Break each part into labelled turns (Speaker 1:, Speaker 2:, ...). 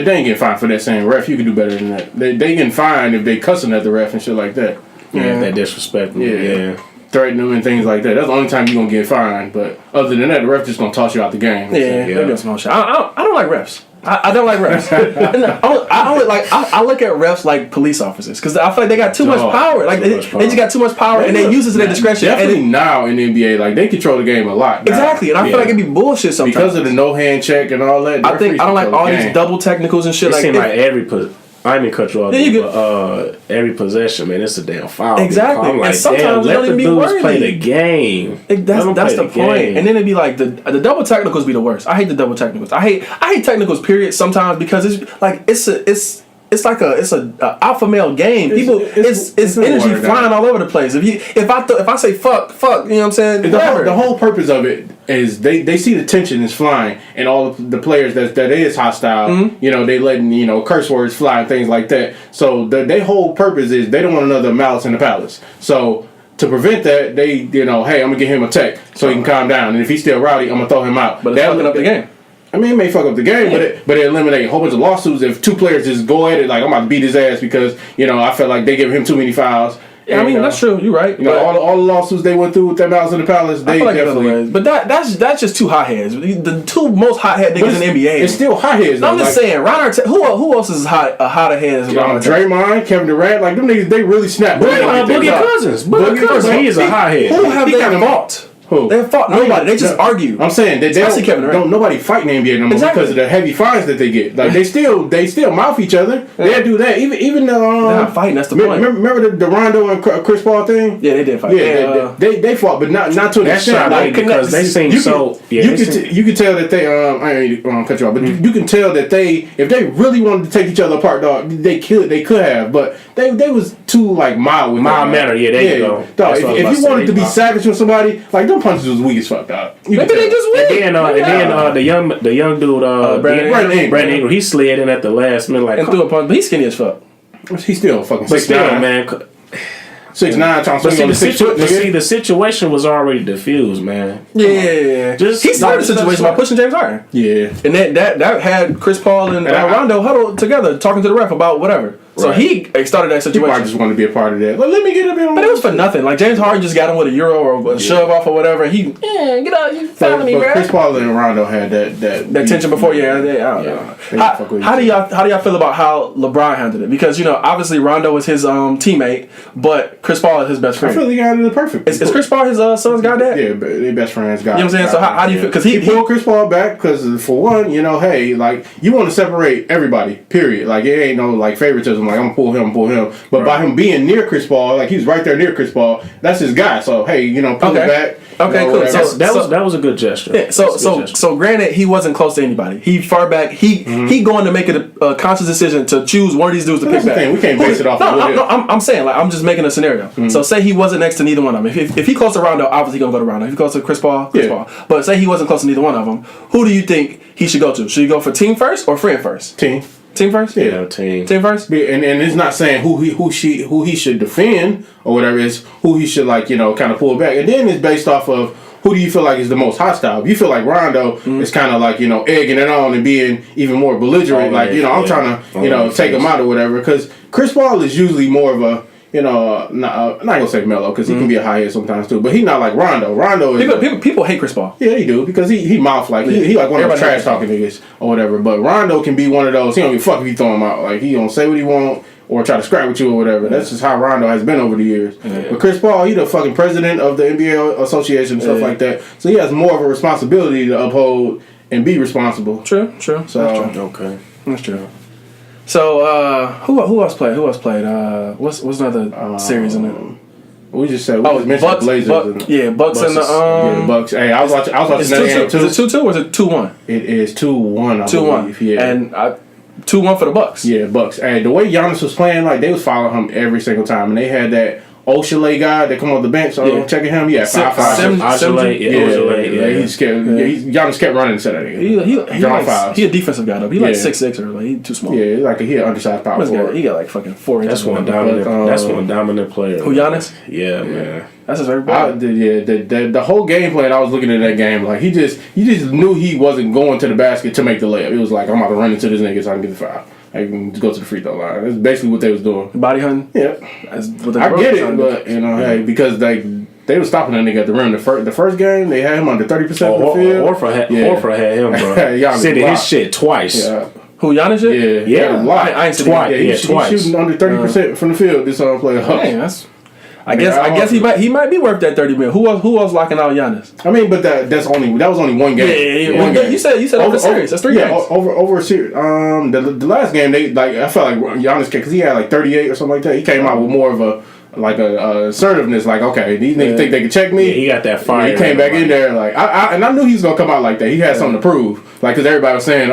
Speaker 1: they ain't getting fined for that same ref. You can do better than that. They getting fined if they cussing at the ref and shit like that.
Speaker 2: Yeah, that disrespect. Yeah.
Speaker 1: Threatening them and things like that. That's the only time you're gonna get fined. But other than that, the ref just gonna toss you out the game.
Speaker 3: Yeah. I don't like refs. I don't like refs. I look at refs like police officers because I feel like they got too much power. Like they just got too much power and they use it to their discretion.
Speaker 1: Definitely now in the NBA, like they control the game a lot. Now.
Speaker 3: Exactly, and I feel like it'd be bullshit sometimes
Speaker 1: because of the no hand check and all that.
Speaker 3: I don't like all these double technicals and shit.
Speaker 2: It seems like every I didn't cut you off, but every possession, man, it's a damn foul.
Speaker 3: Exactly.
Speaker 2: I'm like,
Speaker 3: and sometimes
Speaker 2: let the dudes play the game.
Speaker 3: That's the point. And then it'd be like the double technicals be the worst. I hate the double technicals. I hate technicals. Period. Sometimes because it's like it's a alpha male game. It's energy flying all over the place. If I say fuck, you know what I'm saying?
Speaker 1: The whole purpose of it is they see the tension is flying and all of the players that is hostile. Mm-hmm. You know, they letting curse words fly and things like that. So their whole purpose is they don't want another Malice in the Palace. So to prevent that, they hey, I'm gonna give him a tech so he can calm down. And if he's still rowdy, I'm gonna throw him out.
Speaker 3: But it's fucking up the game.
Speaker 1: I mean, it may fuck up the game, but it eliminate a whole bunch of lawsuits if two players just go at it like I'm about to beat his ass because I felt like they gave him too many fouls.
Speaker 3: Yeah, I mean that's true. You're right.
Speaker 1: All the lawsuits they went through with that Malice in the Palace, they
Speaker 3: like
Speaker 1: definitely.
Speaker 3: But that's just two hotheads. The two most hothead niggas in the NBA.
Speaker 1: It's still hotheads.
Speaker 3: I'm just saying, Ron Artest. Who else is a hothead as Ron Artest?
Speaker 1: Draymond, Kevin Durant, like them niggas, they really snap.
Speaker 2: Boogie Cousins. He is a hothead.
Speaker 3: Who have they fought?
Speaker 1: Who?
Speaker 3: They fought nobody. They just argue.
Speaker 1: I'm saying they don't nobody fight in the NBA no more because of the heavy fines that they get. Like they still mouth each other. They do that. Even
Speaker 3: they're not fighting. That's the point.
Speaker 1: Remember the Rondo and Chris Paul thing?
Speaker 3: Yeah, they did fight.
Speaker 1: Yeah, they fought, but not to an extent.
Speaker 2: Like, because they seem so.
Speaker 1: You can tell that they. I ain't cut you off, but you can tell that if they really wanted to take each other apart, dog, they could have, but they was too like mild
Speaker 2: manner. Yeah, there you go.
Speaker 1: Dog, if you wanted to be savage with somebody, like them punches was weak as fuck, dog.
Speaker 3: Maybe they just weak.
Speaker 2: And then the young dude, Brandon Ingram, he slid in at the last minute like
Speaker 3: and threw a punch, but he's skinny as fuck.
Speaker 1: He's still fucking
Speaker 2: 6'9", man.
Speaker 1: 6'9", trying to swing on the 6 foot.
Speaker 2: See, the situation was already diffused, man.
Speaker 3: Yeah. He started the situation by pushing James Harden.
Speaker 1: Yeah.
Speaker 3: And that had Chris Paul and Rondo huddled together talking to the ref about whatever. So he started that situation.
Speaker 1: I just wanted to be a part of that. Let me get him in.
Speaker 3: But it was for nothing. Like James Harden just got him with a euro or a shove off or whatever. Get out, you fouling me, bro.
Speaker 1: Chris Paul and Rondo had that
Speaker 3: tension before. I don't know. How do y'all feel about how LeBron handled it? Because obviously Rondo is his teammate, but Chris Paul is his best friend.
Speaker 1: I feel he handled it perfect.
Speaker 3: Is Chris Paul his son's goddad?
Speaker 1: Yeah, but they best friends.
Speaker 3: You know what I'm saying? So how do you feel? Because he
Speaker 1: pulled Chris Paul back because for one, hey, like you want to separate everybody. Period. Like it ain't no like favoritism. Like I'm gonna pull him. But by him being near Chris Paul, like he's right there near Chris Paul, that's his guy. So hey, pull it back.
Speaker 3: Okay, cool.
Speaker 2: So that was a good gesture.
Speaker 3: Yeah. So granted, he wasn't close to anybody. He far back. He going to make a conscious decision to choose one of these dudes to pick back.
Speaker 1: We can't base it off.
Speaker 3: No, I'm saying like I'm just making a scenario. Mm-hmm. So say he wasn't next to neither one of them. If he close to Rondo, obviously he gonna go to Rondo. If he close to Chris Paul, Chris Paul. But say he wasn't close to neither one of them. Who do you think he should go to? Should he go for team first or friend first? Team first?
Speaker 2: Yeah, team
Speaker 3: first.
Speaker 1: And it's not saying who he should defend or whatever. It's who he should kind of pull back. And then it's based off of who do you feel like is the most hostile. If you feel like Rondo is kind of like egging it on and being even more belligerent, I'm trying to take him out or whatever. Because Chris Paul is usually more of a I'm not gonna say mellow because he can be a high head sometimes too, but he's not like Rondo. Rondo is
Speaker 3: people hate Chris Paul.
Speaker 1: Yeah, they do because he mouth like he like one of those trash talking niggas or whatever. But Rondo can be one of those. He don't give a fuck if you throw him out. Like he don't say what he want or try to scrap with you or whatever. That's just how Rondo has been over the years. Yeah. But Chris Paul, he the fucking president of the NBA Association and stuff like that. So he has more of a responsibility to uphold and be responsible.
Speaker 3: True. So
Speaker 2: that's true. Okay,
Speaker 3: that's true. So who else played? What's another series in it?
Speaker 1: We just said mentioned
Speaker 3: Bucks,
Speaker 1: Blazers.
Speaker 3: Bucks and the
Speaker 1: Bucks. Hey, I was watching that game too.
Speaker 3: Is it 2-2 or is it 2-1?
Speaker 1: It is 2-1.
Speaker 3: 2-1.
Speaker 1: Yeah,
Speaker 3: and 2-1 for the Bucks.
Speaker 1: Yeah, Bucks. Hey, the way Giannis was playing, like they was following him every single time, and they had that Oshale guy that come off the bench. Checking him. Yeah, 5'5". He's kept. Giannis kept running instead of that.
Speaker 3: He a defensive guy though. He like 6'6" or like he too small.
Speaker 1: Yeah, like he an undersized power forward.
Speaker 3: He got like fucking 4 inches.
Speaker 2: That's one dominant player.
Speaker 3: Who, Giannis?
Speaker 2: Yeah, man.
Speaker 3: That's his favorite player.
Speaker 1: The whole game plan. I was looking at that game like you just knew he wasn't going to the basket to make the layup. It was like I'm about to run into this nigga so I can get the foul. I can go to the free throw line. That's basically what they was doing.
Speaker 3: Body hunting.
Speaker 1: Yeah, I get it, but hey, because they were stopping that nigga at the rim. The first game they had him under 30% from the field.
Speaker 2: Horford had him, bro. Said his shit twice.
Speaker 1: Yeah.
Speaker 3: Who, Giannis shit?
Speaker 1: Yeah.
Speaker 3: I ain't twice.
Speaker 1: He's shooting under 30% from the field this playoff.
Speaker 3: Dang, that's. I guess he might be worth that $30 million. Who else locking out Giannis?
Speaker 1: I mean, but that was only one game.
Speaker 3: One game. You said over a series. That's 3 games.
Speaker 1: Over a series. The last game I felt like Giannis because he had like 38 or something like that. He came out with more of a assertiveness. Like, okay, these niggas think they can check me.
Speaker 2: Yeah, he got that fire.
Speaker 1: He came back in there like I knew he was gonna come out like that. He had something to prove. Like, because everybody was saying,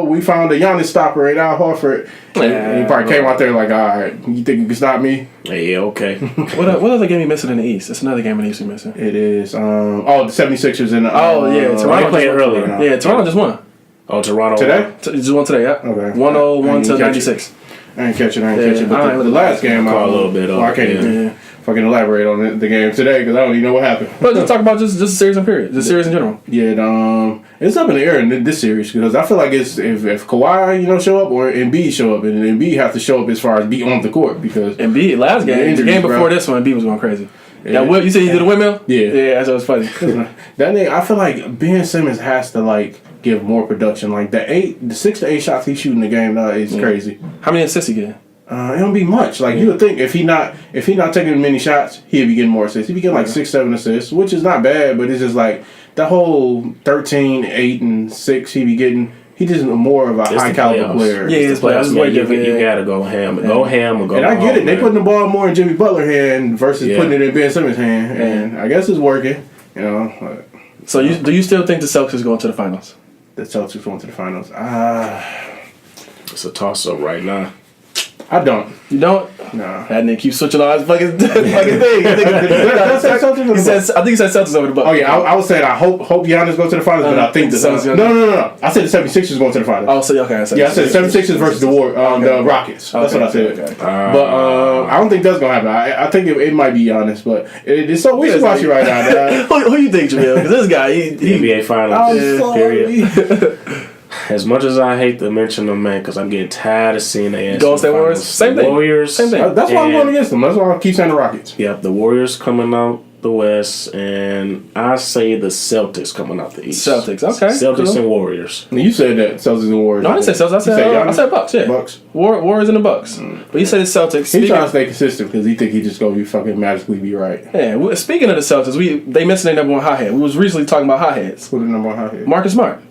Speaker 1: we found a Giannis stopper in Al Horford. And he probably came out there like, all right, you think you can stop me?
Speaker 2: Yeah, okay.
Speaker 3: What other game you missing in the East? It's another game in the East you missing.
Speaker 1: It is. The 76ers in the.
Speaker 3: Toronto
Speaker 2: played earlier.
Speaker 3: Yeah, Toronto just won.
Speaker 2: Oh, Toronto
Speaker 1: today?
Speaker 3: Just won today, yeah.
Speaker 1: Okay.
Speaker 3: 101 to 96.
Speaker 1: I ain't catching. But the last game,
Speaker 2: a little bit.
Speaker 1: I can't even fucking elaborate on the game today because I don't even know what happened.
Speaker 3: But just talk about just the series in period, the series in general.
Speaker 1: Yeah, it's up in the air in this series because I feel like it's if Kawhi show up or Embiid show up, and Embiid have to show up as far as be on the court because
Speaker 3: Embiid last game, the game before this one, Embiid was going crazy. Yeah. You said you did a windmill? Yeah, that was funny.
Speaker 1: That nigga, I feel like Ben Simmons has to give more production. Like the 6 to 8 shots he's shooting the game is crazy.
Speaker 3: How many assists he get?
Speaker 1: It don't be much. You would think if he not taking many shots, he'd be getting more assists. He'd be getting 6-7 assists, which is not bad, but it's just the whole 13, 8, and 6 he be getting. He just more of a high caliber player.
Speaker 3: Yeah, it's playoffs.
Speaker 2: You gotta go ham. Go ham or go.
Speaker 1: And I get it. They
Speaker 2: man.
Speaker 1: putting the ball more in Jimmy Butler's hand versus putting it in Ben Simmons' hand, and I guess it's working.
Speaker 3: So do you still think the Celtics going to the finals?
Speaker 1: The Celtics going to the finals.
Speaker 2: It's a toss up right now.
Speaker 1: I don't.
Speaker 3: You don't?
Speaker 1: No.
Speaker 3: That nigga keeps switching on his fucking thing. I think he said Celtics over the Bucks.
Speaker 1: Oh yeah, I was saying I hope Giannis goes to the finals, but I think the Celtics. No. I said the 76ers going to the finals.
Speaker 3: Oh, so okay. I said
Speaker 1: the 76ers versus the Rockets. That's what I said. Okay. But I don't think that's gonna happen. I think it might be Giannis, but it's so wishy-washy right now.
Speaker 3: Who you think, Jamil? Because this guy, he
Speaker 2: NBA finals. Period. As much as I hate to mention them, man, because I'm getting tired of seeing the
Speaker 3: Golden State Warriors. Same thing.
Speaker 2: Warriors.
Speaker 3: Same thing.
Speaker 1: That's why I'm going against them. That's why I keep saying the Rockets.
Speaker 2: Yep, the Warriors coming out the West, and I say the Celtics coming out the East.
Speaker 3: Celtics, okay.
Speaker 2: Celtics and Warriors.
Speaker 1: You said that Celtics and Warriors.
Speaker 3: No, I didn't say Celtics. I said Bucks. Yeah,
Speaker 1: Bucks.
Speaker 3: Warriors and the Bucks. But you said the Celtics.
Speaker 1: He's trying to stay consistent because he think he just gonna be fucking magically be right.
Speaker 3: Yeah. Speaking of the Celtics, they mentioned their number one hothead. We was recently talking about hotheads.
Speaker 1: Who's the number one hothead?
Speaker 3: Marcus Smart.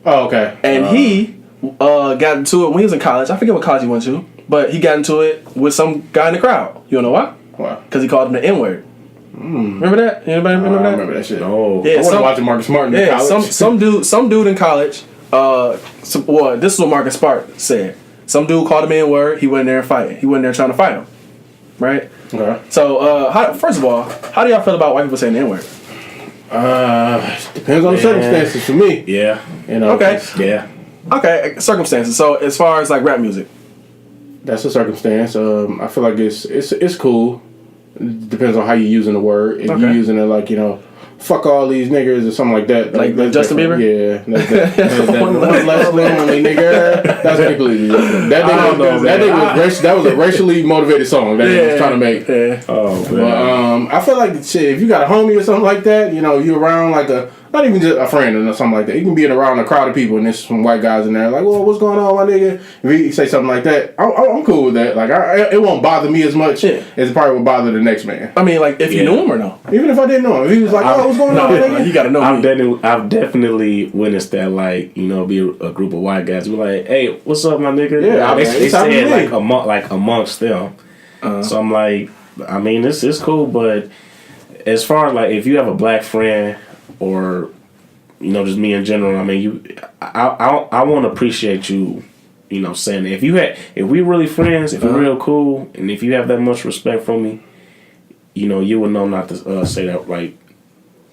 Speaker 1: Oh, okay.
Speaker 3: And he got into it when he was in college. I forget what college he went to, but he got into it with some guy in the crowd. You know why?
Speaker 1: Why?
Speaker 3: Because he called him the N-word. Remember that? Anybody remember that?
Speaker 1: I remember that shit.
Speaker 2: Oh,
Speaker 3: yeah,
Speaker 1: I wasn't watching Marcus Smart in college.
Speaker 3: some dude in college. This is what Marcus Smart said. Some dude called him N-word. He went there and fight. He went there trying to fight him. Right.
Speaker 1: Okay.
Speaker 3: So, first of all, how do y'all feel about white people saying the N-word?
Speaker 1: Depends on the circumstances for me.
Speaker 2: Yeah.
Speaker 3: Okay.
Speaker 2: Yeah.
Speaker 3: Okay, circumstances. So as far as rap music,
Speaker 1: that's a circumstance. I feel like it's cool. It depends on how you're using the word. If you're using it fuck all these niggers or something like that.
Speaker 3: Like Justin Bieber?
Speaker 1: Yeah. One less lonely nigga. That's completely different. That was a racially motivated song that he was trying to make.
Speaker 3: Yeah.
Speaker 2: Oh, man.
Speaker 1: But I feel like if you got a homie or something like that, you're around not even just a friend or something like that. You can be around a crowd of people and there's some white guys in there like, well, what's going on, my nigga? If he say something like that, I'm cool with that. It won't bother me as much as it probably would bother the next man.
Speaker 3: I mean, if you knew him or no?
Speaker 1: Even if I didn't know him. If he was like, what's going on, nigga?
Speaker 3: You gotta know me.
Speaker 2: I've definitely witnessed that, be a group of white guys be like, hey, what's up, my nigga?
Speaker 1: Yeah,
Speaker 2: they say it amongst them. So I'm like, I mean, this is cool, but as far as if you have a black friend or just me in general, I mean, I want to appreciate you, saying that if we really friends, if we're real cool, and if you have that much respect for me, you know, you would know not to say that, like,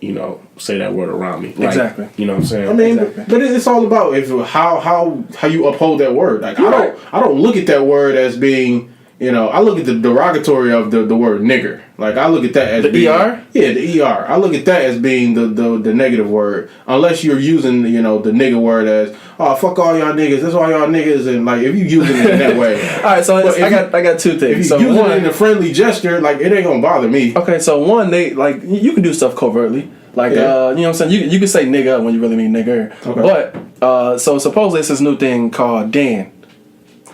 Speaker 2: you know, say that word around me. Like,
Speaker 3: exactly.
Speaker 2: You know what I'm saying?
Speaker 1: I mean,
Speaker 3: Exactly.
Speaker 1: but it's all about how you uphold that word. Like I don't look at that word as being, you know, I look at the derogatory of the word nigger. Like I look at that as
Speaker 3: the
Speaker 1: being,
Speaker 3: ER.
Speaker 1: Yeah, the ER. I look at that as being the negative word. Unless you're using, you know, the nigger word as, oh, fuck all y'all niggas. That's all y'all niggas. And like if you using it in that way.
Speaker 3: All right, so I got two things.
Speaker 1: If you
Speaker 3: so
Speaker 1: use
Speaker 3: one,
Speaker 1: it in a friendly gesture, like it ain't gonna bother me.
Speaker 3: Okay, so one, they like you can do stuff covertly. Like, you know what I'm saying? You can say nigga when you really mean nigger. Okay. But, so supposedly it's this new thing called Dan.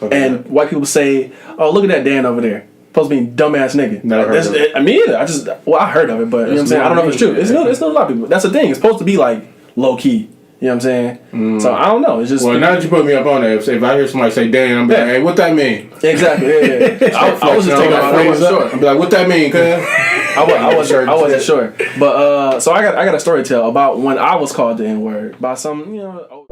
Speaker 3: Okay. And white people say, oh, look at that Dan over there. Supposed to be dumbass nigga.
Speaker 1: Never heard of it.
Speaker 3: I mean, either. I heard of it, but you know what I'm saying? I don't know if it's true. It's new to a lot of people. That's the thing. It's supposed to be like low key. You know what I'm saying? So I don't know. It's just.
Speaker 1: Well, now that you put me up on that, if I hear somebody say Dan, I'm like, hey, what that mean?
Speaker 3: Exactly. Yeah. I was just taking off. I wasn't sure.
Speaker 1: I'm like, what that mean, cuz?
Speaker 3: I wasn't sure. But so I got a story to tell about when I was called the N-word by some, you know.